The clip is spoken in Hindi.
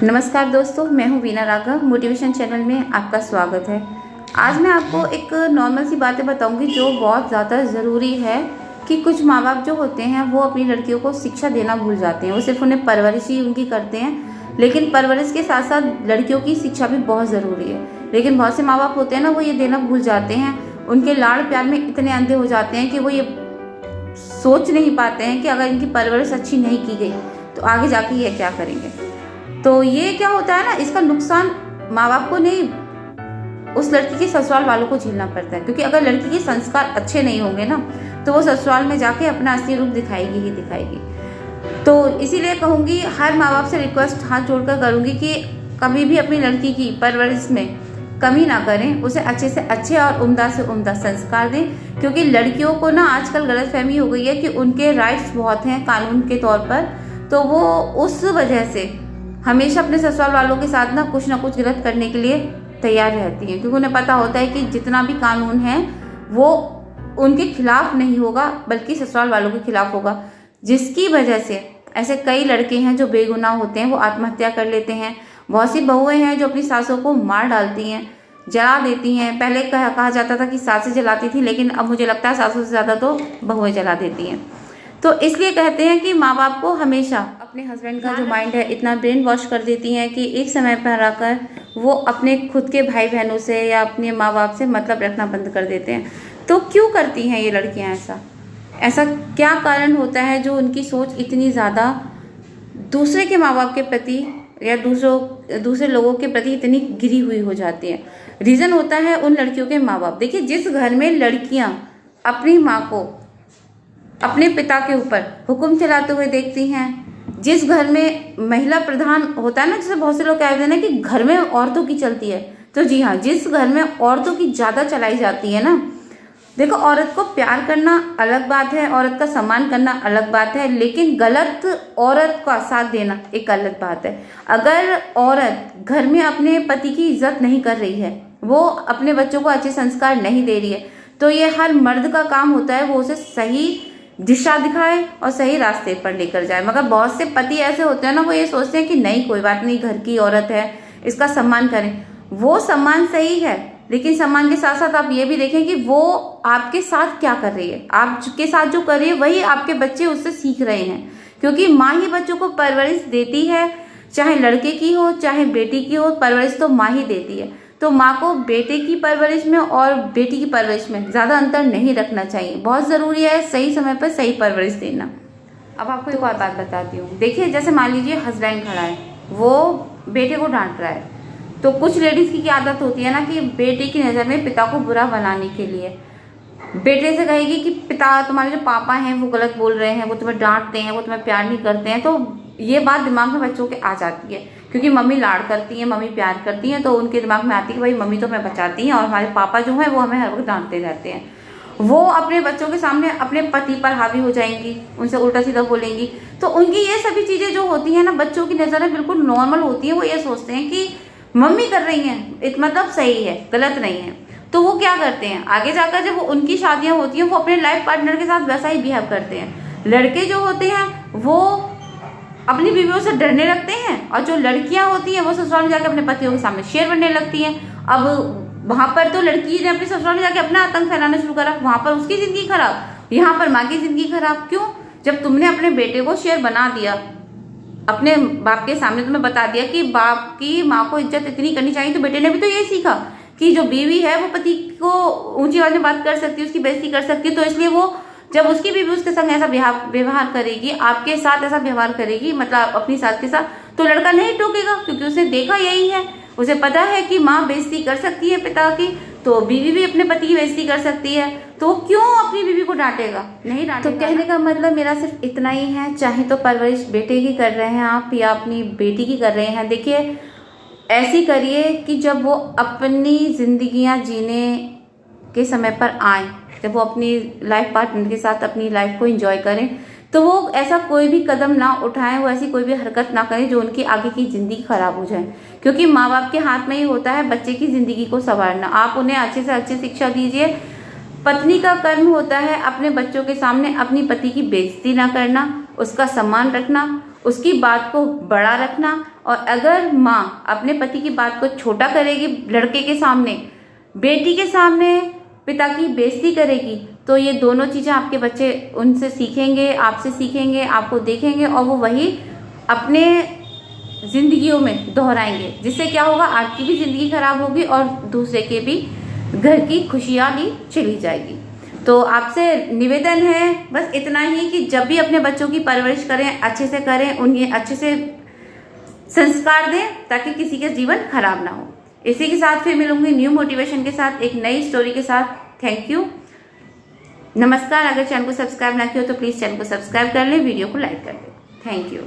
नमस्कार दोस्तों, मैं हूँ वीना राघव। मोटिवेशन चैनल में आपका स्वागत है। आज मैं आपको एक नॉर्मल सी बातें बताऊंगी जो बहुत ज़्यादा ज़रूरी है कि कुछ माँ बाप जो होते हैं वो अपनी लड़कियों को शिक्षा देना भूल जाते हैं। वो सिर्फ उन्हें परवरिश ही उनकी करते हैं, लेकिन परवरिश के साथ साथ लड़कियों की शिक्षा भी बहुत ज़रूरी है। लेकिन बहुत से माँ बाप होते हैं ना, वो ये देना भूल जाते हैं। उनके लाड़ प्यार में इतने अंधे हो जाते हैं कि वो ये सोच नहीं पाते हैं कि अगर इनकी परवरिश अच्छी नहीं की गई तो आगे जाके ये क्या करेंगे। तो ये क्या होता है ना, इसका नुकसान माँ बाप को नहीं, उस लड़की के ससुराल वालों को झेलना पड़ता है। क्योंकि अगर लड़की के संस्कार अच्छे नहीं होंगे ना, तो वो ससुराल में जाके अपना असली रूप दिखाएगी ही दिखाएगी। तो इसीलिए कहूँगी, हर माँ बाप से रिक्वेस्ट हाथ जोड़कर करूँगी कि कभी भी अपनी लड़की की परवरिश में कमी ना करें, उसे अच्छे से अच्छे और उम्दा से उम्दा संस्कार दें। क्योंकि लड़कियों को ना आजकल गलतफहमी हो गई है कि उनके राइट्स बहुत हैं कानून के तौर पर, तो वो उस वजह से हमेशा अपने ससुराल वालों के साथ ना कुछ गलत करने के लिए तैयार रहती हैं। क्योंकि उन्हें पता होता है कि जितना भी कानून है वो उनके खिलाफ नहीं होगा, बल्कि ससुराल वालों के खिलाफ होगा। जिसकी वजह से ऐसे कई लड़के हैं जो बेगुनाह होते हैं, वो आत्महत्या कर लेते हैं। बहुत सी बहुएं हैं जो अपनी सासों को मार डालती हैं, जला देती हैं। पहले कहा जाता था कि सासें जलाती थी, लेकिन अब मुझे लगता है सासों से ज़्यादा तो बहुएं जला देती हैं। तो इसलिए कहते हैं कि माँ बाप को हमेशा अपने हस्बैंड का जो माइंड है इतना ब्रेन वॉश कर देती हैं कि एक समय पर आकर वो अपने खुद के भाई बहनों से या अपने माँ बाप से मतलब रखना बंद कर देते हैं। तो क्यों करती हैं ये लड़कियां ऐसा क्या कारण होता है जो उनकी सोच इतनी ज़्यादा दूसरे के माँ बाप के प्रति या दूसरे लोगों के प्रति इतनी गिरी हुई हो जाती है? रीज़न होता है उन लड़कियों के माँ बाप। देखिए, जिस घर में लड़कियां अपनी माँ को अपने पिता के ऊपर हुक्म चलाते हुए देखती हैं, जिस घर में महिला प्रधान होता है ना, जैसे बहुत से लोग कहते हैं ना कि घर में औरतों की चलती है, तो जी हाँ, जिस घर में औरतों की ज़्यादा चलाई जाती है ना, देखो, औरत को प्यार करना अलग बात है, औरत का सम्मान करना अलग बात है, लेकिन गलत औरत का साथ देना एक अलग बात है। अगर औरत घर में अपने पति की इज्जत नहीं कर रही है, वो अपने बच्चों को अच्छे संस्कार नहीं दे रही है, तो ये हर मर्द का काम होता है वो उसे सही दिशा दिखाए और सही रास्ते पर लेकर जाए। मगर बहुत से पति ऐसे होते हैं ना, वो ये सोचते हैं कि नहीं, कोई बात नहीं, घर की औरत है, इसका सम्मान करें। वो सम्मान सही है, लेकिन सम्मान के साथ साथ आप ये भी देखें कि वो आपके साथ क्या कर रही है। आपके साथ जो कर रही है वही आपके बच्चे उससे सीख रहे हैं। क्योंकि माँ ही बच्चों को परवरिश देती है, चाहे लड़के की हो चाहे बेटी की हो, परवरिश तो माँ ही देती है। तो माँ को बेटे की परवरिश में और बेटी की परवरिश में ज़्यादा अंतर नहीं रखना चाहिए। बहुत ज़रूरी है सही समय पर सही परवरिश देना। अब आपको एक और बात बताती हूँ। देखिए, जैसे मान लीजिए हस्बैंड खड़ा है, वो बेटे को डांट रहा है, तो कुछ लेडीज़ की आदत होती है ना कि बेटे की नज़र में पिता को बुरा बनाने के लिए बेटे से कहेगी कि पिता, तुम्हारे जो पापा हैं वो गलत बोल रहे हैं, वो तुम्हें डांटते हैं, वो तुम्हें प्यार नहीं करते हैं। तो ये बात दिमाग में बच्चों के आ जाती है, क्योंकि मम्मी लाड़ करती हैं, मम्मी प्यार करती हैं, तो उनके दिमाग में आती है कि भाई मम्मी तो हमें बचाती हैं और हमारे पापा जो हैं वो हमें हर वक्त डांटते रहते हैं। वो अपने बच्चों के सामने अपने पति पर हावी हो जाएंगी, उनसे उल्टा सीधा बोलेंगी। तो उनकी ये सभी चीज़ें जो होती हैं ना, बच्चों की नज़र में बिल्कुल नॉर्मल होती हैं। वो ये सोचते हैं कि मम्मी कर रही हैं मतलब सही है, गलत नहीं है। तो वो क्या करते हैं, आगे जाकर जब उनकी शादियां होती हैं, वो अपने लाइफ पार्टनर के साथ वैसा ही बिहेव करते हैं। लड़के जो होते हैं वो अपनी बीवियों से डरने लगते हैं, और जो लड़कियां होती हैं वो ससुराल में जाकर अपने पतियों के सामने शेर बनने लगती हैं। अब वहां पर तो लड़की ने अपने ससुराल में जाकर अपना आतंक फैलाना शुरू करा, वहां पर उसकी जिंदगी खराब, यहाँ पर माँ की जिंदगी खराब। क्यों? जब तुमने अपने बेटे को शेर बना दिया, अपने बाप के सामने तुम्हें बता दिया कि बाप की माँ को इज्जत इतनी करनी चाहिए, तो बेटे ने भी तो यही सीखा कि जो बीवी है वो पति को ऊंची आवाज में बात कर सकती है, उसकी बेइज्जती कर सकती है। तो इसलिए वो जब उसकी बीवी उसके संग ऐसा व्यवहार करेगी, आपके साथ ऐसा व्यवहार करेगी, मतलब अपनी सास के साथ, तो लड़का नहीं टोकेगा, क्योंकि उसने देखा यही है। उसे पता है कि माँ बेइज्जती कर सकती है पिता की, तो बीवी भी अपने पति की बेइज्जती कर सकती है, तो क्यों अपनी बीवी को डांटेगा? नहीं डांटेगा। तो कहने का मतलब मेरा सिर्फ इतना ही है, चाहे तो परवरिश बेटे की कर रहे हैं आप या अपनी बेटी की कर रहे हैं, देखिए ऐसी करिए कि जब वो अपनी जिंदगियां जीने के समय पर आए, जब वो अपनी लाइफ पार्टनर के साथ अपनी लाइफ को एंजॉय करें, तो वो ऐसा कोई भी कदम ना उठाएं, वो ऐसी कोई भी हरकत ना करें जो उनकी आगे की जिंदगी खराब हो जाए। क्योंकि माँ बाप के हाथ में ही होता है बच्चे की जिंदगी को संवारना। आप उन्हें अच्छे से अच्छी शिक्षा दीजिए। पत्नी का कर्म होता है अपने बच्चों के सामने अपनी पति की बेइज्जती ना करना, उसका सम्मान रखना, उसकी बात को बड़ा रखना, और अगर माँ अपने पति की बात को छोटा करेगी, लड़के के सामने, बेटी के सामने पिता की बेइज्जती करेगी, तो ये दोनों चीज़ें आपके बच्चे उनसे सीखेंगे, आपसे सीखेंगे, आपको देखेंगे, और वो वही अपने जिंदगियों में दोहराएंगे, जिससे क्या होगा, आपकी भी जिंदगी खराब होगी और दूसरे के भी घर की खुशहाली चली जाएगी। तो आपसे निवेदन है बस इतना ही कि जब भी अपने बच्चों की परवरिश करें, अच्छे से करें, उन्हें अच्छे से संस्कार दें ताकि किसी का जीवन खराब ना हो। इसी के साथ फिर मिलूंगी न्यू मोटिवेशन के साथ, एक नई स्टोरी के साथ। थैंक यू, नमस्कार। अगर चैनल को सब्सक्राइब ना किया हो तो प्लीज़ चैनल को सब्सक्राइब कर लें, वीडियो को लाइक कर लें। Thank you.